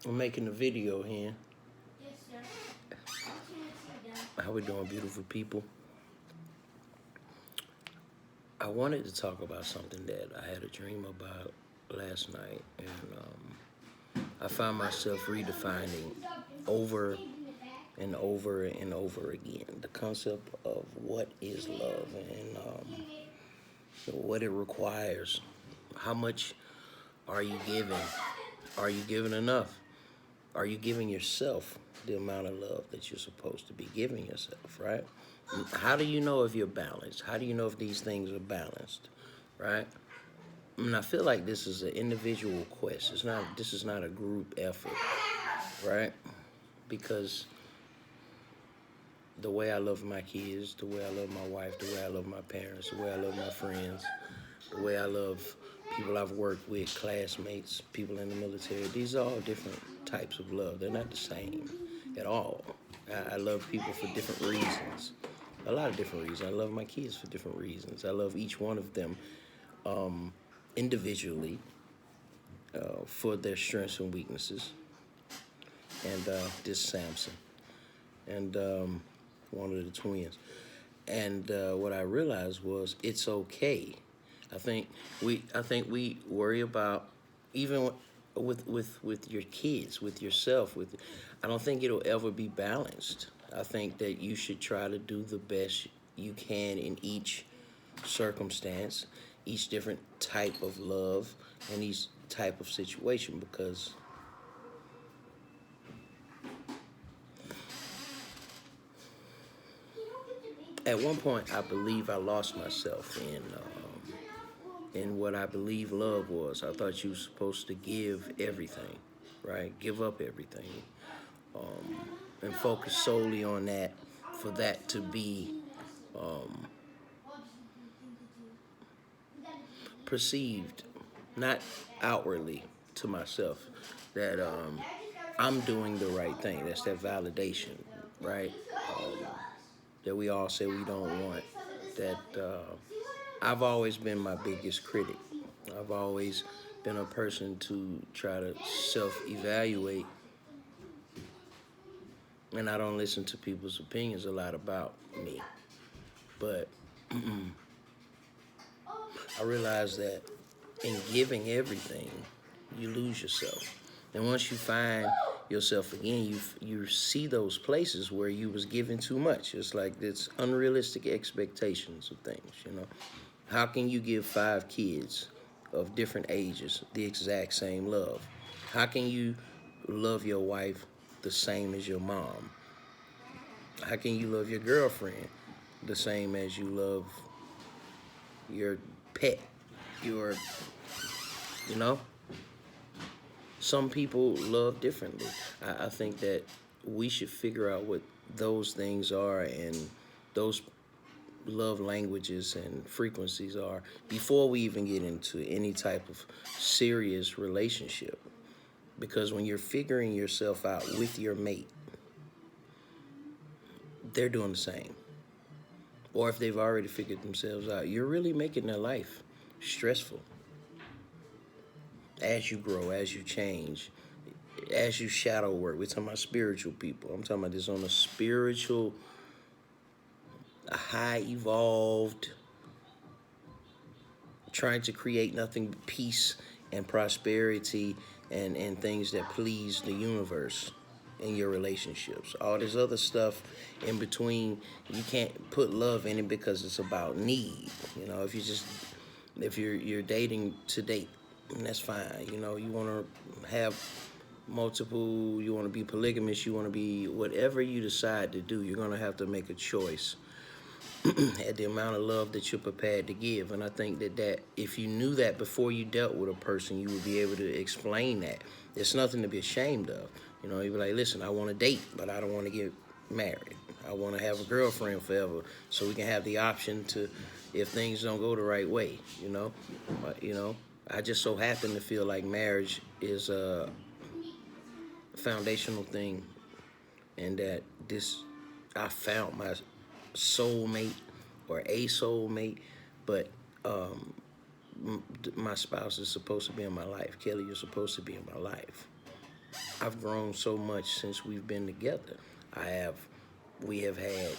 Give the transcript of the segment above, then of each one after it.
I'm making a video here. How we doing, beautiful people? I wanted to talk about something that I had a dream about last night, and I found myself redefining over and over and over again the concept of what is love and what it requires. How much are you giving? Are you giving enough? Are you giving yourself the amount of love that you're supposed to be giving yourself, right? How do you know if you're balanced? How do you know if these things are balanced, right? I feel like this is an individual quest. This is not a group effort, right? Because the way I love my kids, the way I love my wife, the way I love my parents, the way I love my friends, the way I love people I've worked with, classmates, people in the military. These are all different types of love. They're not the same at all. I love people for different reasons. A lot of different reasons. I love my kids for different reasons. I love each one of them individually for their strengths and weaknesses. And this Samson. And one of the twins. And what I realized was it's okay. I think we worry about even with your kids, with yourself. I don't think it'll ever be balanced. I think that you should try to do the best you can in each circumstance, each different type of love, and each type of situation, because at one point I believe I lost myself in what I believe love was. I thought you were supposed to give everything, right? Give up everything, and focus solely on that for that to be perceived, not outwardly to myself, that I'm doing the right thing. That's that validation, right? That we all say we don't want. That I've always been my biggest critic. I've always been a person to try to self-evaluate, and I don't listen to people's opinions a lot about me. But I realized that in giving everything, you lose yourself. And once you find yourself again, you see those places where you was giving too much. It's like it's unrealistic expectations of things, you know. How can you give 5 kids of different ages the exact same love? How can you love your wife the same as your mom? How can you love your girlfriend the same as you love your pet? Your, you know? Some people love differently. I think that we should figure out what those things are and those love languages and frequencies are before we even get into any type of serious relationship. Because when you're figuring yourself out with your mate, they're doing the same. Or if they've already figured themselves out, you're really making their life stressful. As you grow, as you change, as you shadow work. We're talking about spiritual people. I'm talking about this on a spiritual, a high evolved, trying to create nothing but peace and prosperity and things that please the universe in your relationships. All this other stuff in between, you can't put love in it because it's about need. You know, if you're dating to date, and that's fine. You know, you want to have multiple, you want to be polygamous, you want to be whatever you decide to do, you're going to have to make a choice at the amount of love that you're prepared to give. And I think that if you knew that before you dealt with a person, you would be able to explain that. There's nothing to be ashamed of. You know, you'd be like, listen, I want to date, but I don't want to get married. I want to have a girlfriend forever so we can have the option to, if things don't go the right way, you know. But, you know, I just so happen to feel like marriage is a foundational thing, and that I found my soulmate or a soulmate, but my spouse is supposed to be in my life. Kelly, you're supposed to be in my life. I've grown so much since we've been together. I have, we have had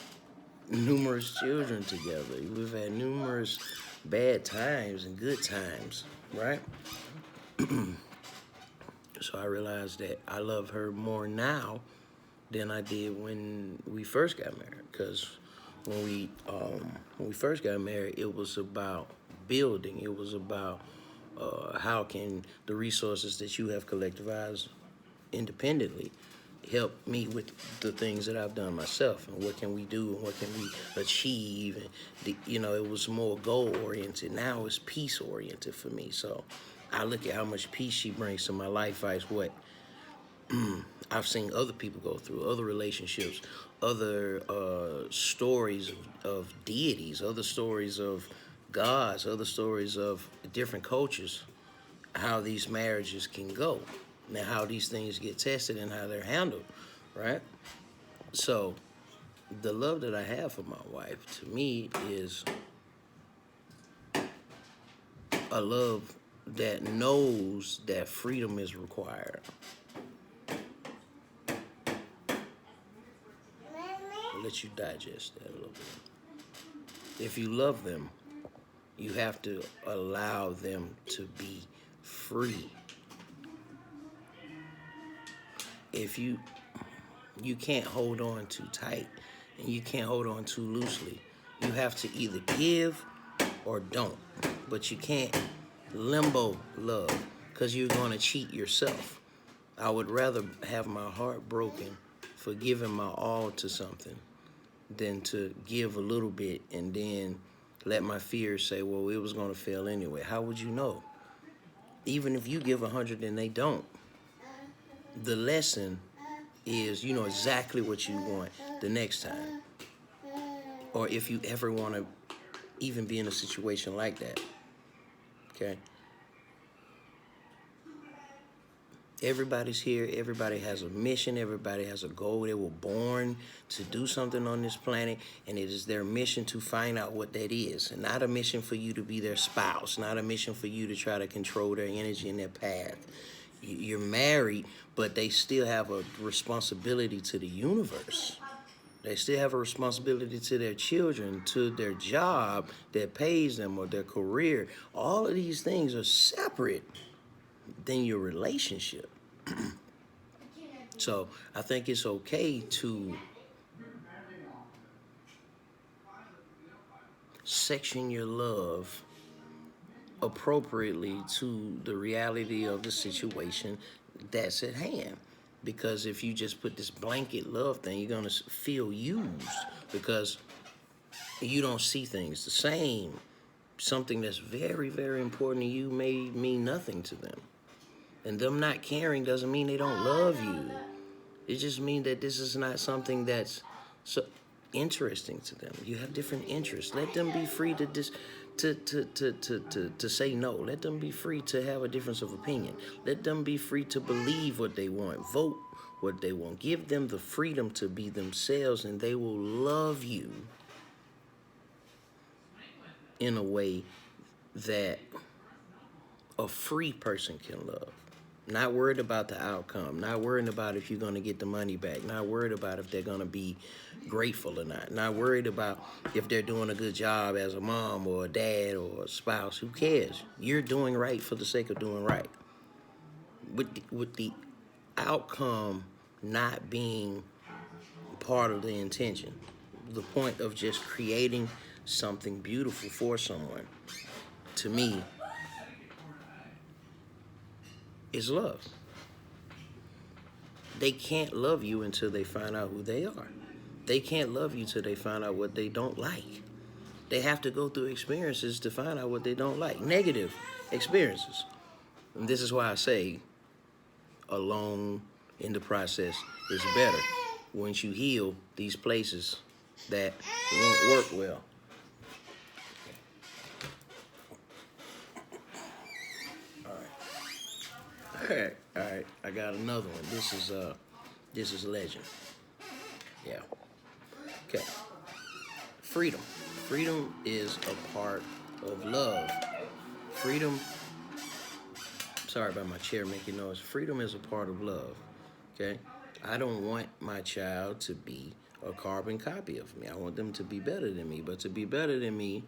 numerous children together. We've had numerous bad times and good times, right? So I realized that I love her more now than I did when we first got married. Because when we first got married, it was about building. It was about how can the resources that you have collectivized independently help me with the things that I've done myself, and what can we do and what can we achieve, and it was more goal oriented. Now it's peace oriented for me. So I look at how much peace she brings to my life as what I've seen other people go through, other relationships, other stories of deities, other stories of gods, other stories of different cultures, how these marriages can go, now how these things get tested and how they're handled, right? So the love that I have for my wife, to me, is a love that knows that freedom is required. I'll let you digest that a little bit. If you love them, you have to allow them to be free. If you can't hold on too tight and you can't hold on too loosely. You have to either give or don't. But you can't limbo love, because you're going to cheat yourself. I would rather have my heart broken for giving my all to something than to give a little bit and then let my fears say, well, it was going to fail anyway. How would you know? Even if you give 100 and they don't, the lesson is you know exactly what you want the next time. Or if you ever want to even be in a situation like that. Okay? Everybody's here. Everybody has a mission. Everybody has a goal. They were born to do something on this planet, and it is their mission to find out what that is. And not a mission for you to be their spouse. Not a mission for you to try to control their energy and their path. You're married, but they still have a responsibility to the universe. They still have a responsibility to their children, to their job that pays them, or their career. All of these things are separate than your relationship. So I think it's okay to section your love appropriately to the reality of the situation that's at hand. Because if you just put this blanket love thing, you're going to feel used because you don't see things the same. Something that's very, very important to you may mean nothing to them. And them not caring doesn't mean they don't love you. It just means that this is not something that's so interesting to them. You have different interests. Let them be free to say no. Let them be free to have a difference of opinion. Let them be free to believe what they want, vote what they want. Give them the freedom to be themselves, and they will love you in a way that a free person can love. Not worried about the outcome. Not worried about if you're going to get the money back. Not worried about if they're going to be grateful or not. Not worried about if they're doing a good job as a mom or a dad or a spouse. Who cares? You're doing right for the sake of doing right. With the outcome not being part of the intention. The point of just creating something beautiful for someone, to me, is love. They can't love you until they find out who they are. They can't love you till they find out what they don't like. They have to go through experiences to find out what they don't like. Negative experiences. And this is why I say alone in the process is better. Once you heal these places that won't work well. All right. I got another one. This is legend. Yeah. Okay. Freedom. Freedom is a part of love. Freedom. Sorry about my chair making noise. Freedom is a part of love. Okay? I don't want my child to be a carbon copy of me. I want them to be better than me. But to be better than me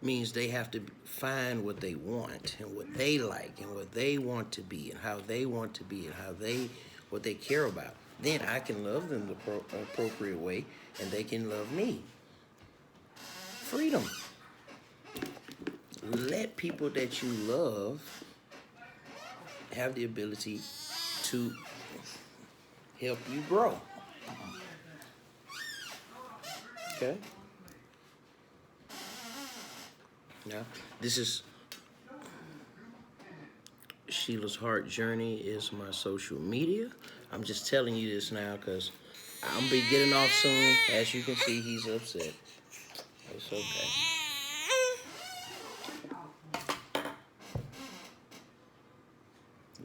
means they have to find what they want and what they like and what they want to be and how they want to be and what they care about. Then I can love them the appropriate way, and they can love me. Freedom. Let people that you love have the ability to help you grow. Okay? Now, this is Sheila's Heart Journey is my social media. I'm just telling you this now because I'm going to be getting off soon. As you can see, he's upset. It's okay.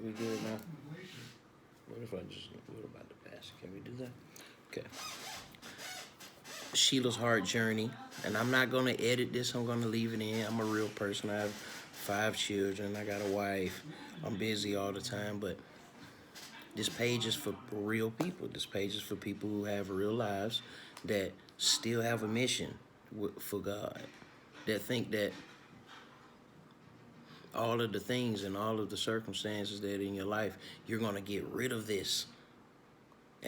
We good now? What about the past? Can we do that? Okay. Sheila's Heart Journey. And I'm not going to edit this. I'm going to leave it in. I'm a real person. I have 5 children. I got a wife. I'm busy all the time. But this page is for real people. This page is for people who have real lives that still have a mission for God. That think that all of the things and all of the circumstances that in your life, you're going to get rid of this.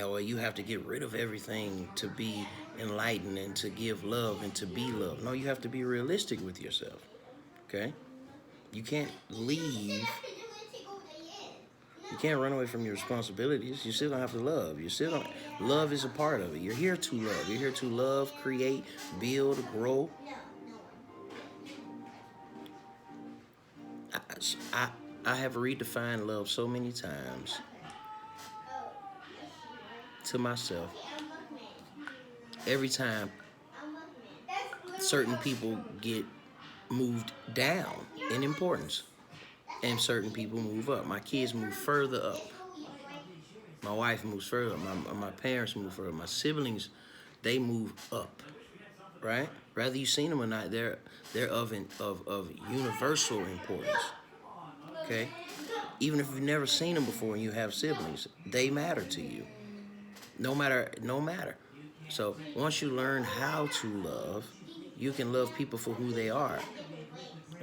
Or you have to get rid of everything to be enlightened and to give love and to be loved. No, you have to be realistic with yourself. Okay? You can't leave. You can't run away from your responsibilities. You're still going to have to love. Love is a part of it. You're here to love. You're here to love, create, build, grow. I have redefined love so many times to myself. Every time certain people get moved down in importance and certain people move up. My kids move further up. My wife moves further up. My parents move further up. My siblings, they move up. Right? Whether you've seen them or not, they're of universal importance. Okay? Even if you've never seen them before and you have siblings, they matter to you. No matter. So once you learn how to love, you can love people for who they are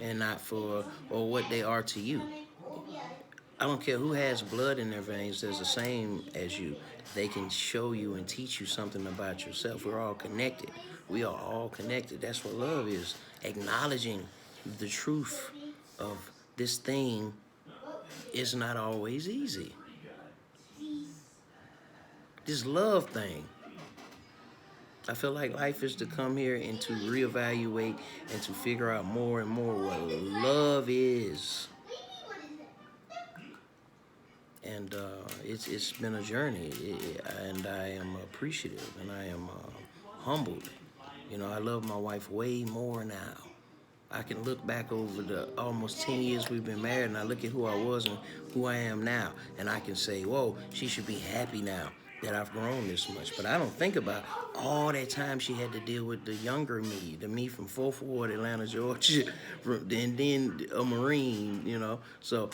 and not for or what they are to you. I don't care who has blood in their veins that's the same as you. They can show you and teach you something about yourself. We're all connected. We are all connected. That's what love is. Acknowledging the truth of this thing is not always easy. This love thing. I feel like life is to come here and to reevaluate and to figure out more and more what love is. And it's been a journey, and I am appreciative, and I am humbled. You know, I love my wife way more now. I can look back over the almost 10 years we've been married, and I look at who I was and who I am now, and I can say, whoa, she should be happy now that I've grown this much. But I don't think about all that time she had to deal with the younger me, the me from 4th Ward, Atlanta, Georgia, and then a Marine, you know. So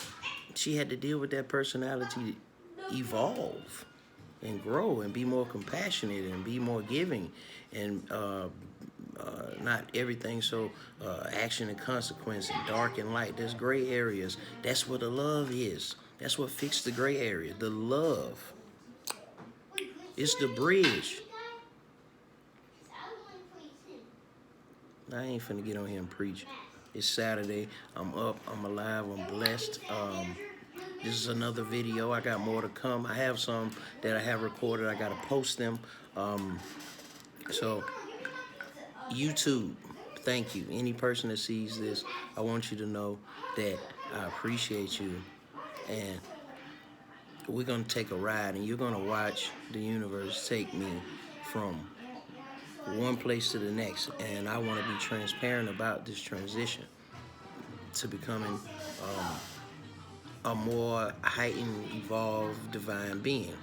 she had to deal with that personality evolve and grow and be more compassionate and be more giving and not everything so action and consequence and dark and light. There's gray areas. That's what the love is. That's what fixed the gray area. The love. It's the bridge. I ain't finna get on here and preach. It's Saturday. I'm up. I'm alive. I'm blessed. This is another video. I got more to come. I have some that I have recorded. I got to post them. So, YouTube, thank you. Any person that sees this, I want you to know that I appreciate you. And we're going to take a ride, and you're going to watch the universe take me from one place to the next. And I want to be transparent about this transition to becoming a more heightened, evolved, divine being,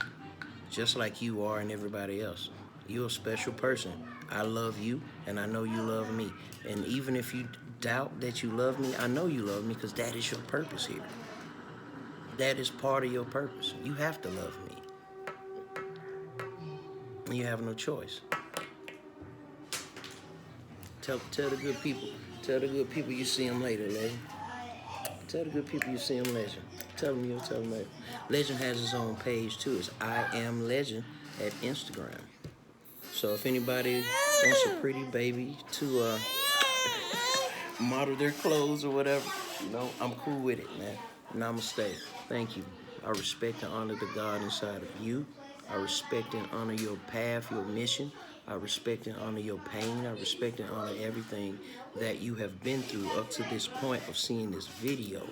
just like you are and everybody else. You're a special person. I love you, and I know you love me. And even if you doubt that you love me, I know you love me because that is your purpose here. That is part of your purpose. You have to love me. And you have no choice. Tell the good people. Tell the good people you see them later, Legend. Tell the good people you see them, Legend. Tell them you'll tell them later. Legend has his own page too. It's I Am Legend at Instagram. So if anybody wants a pretty baby to model their clothes or whatever, I'm cool with it, man. Namaste. Thank you. I respect and honor the God inside of you. I respect and honor your path, your mission. I respect and honor your pain. I respect and honor everything that you have been through up to this point of seeing this video.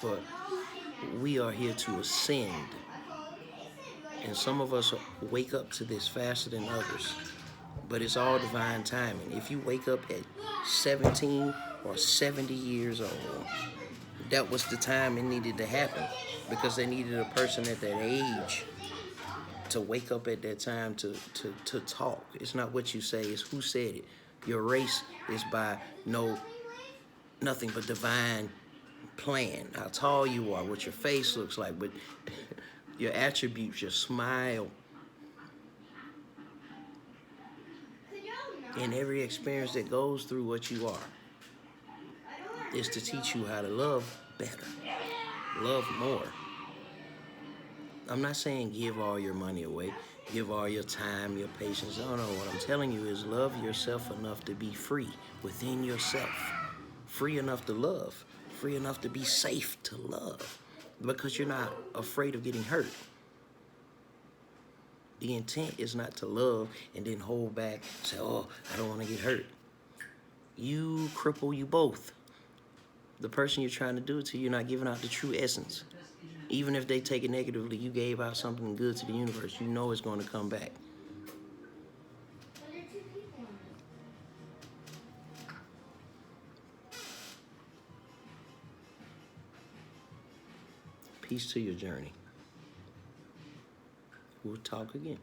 But we are here to ascend. And some of us wake up to this faster than others. But it's all divine timing. If you wake up at 17 or 70 years old, that was the time it needed to happen, because they needed a person at that age to wake up at that time to talk. It's not what you say, it's who said it. Your race is by nothing but divine plan. How tall you are, what your face looks like, but your attributes, your smile, and every experience that goes through what you are is to teach you how to love better, love more. I'm not saying give all your money away, give all your time, your patience. No, what I'm telling you is love yourself enough to be free within yourself. Free enough to love, free enough to be safe to love, because you're not afraid of getting hurt. The intent is not to love and then hold back, say, oh, I don't want to get hurt. You cripple you both. The person you're trying to do it to, you're not giving out the true essence. Even if they take it negatively, you gave out something good to the universe. You know it's going to come back. Peace to your journey. We'll talk again.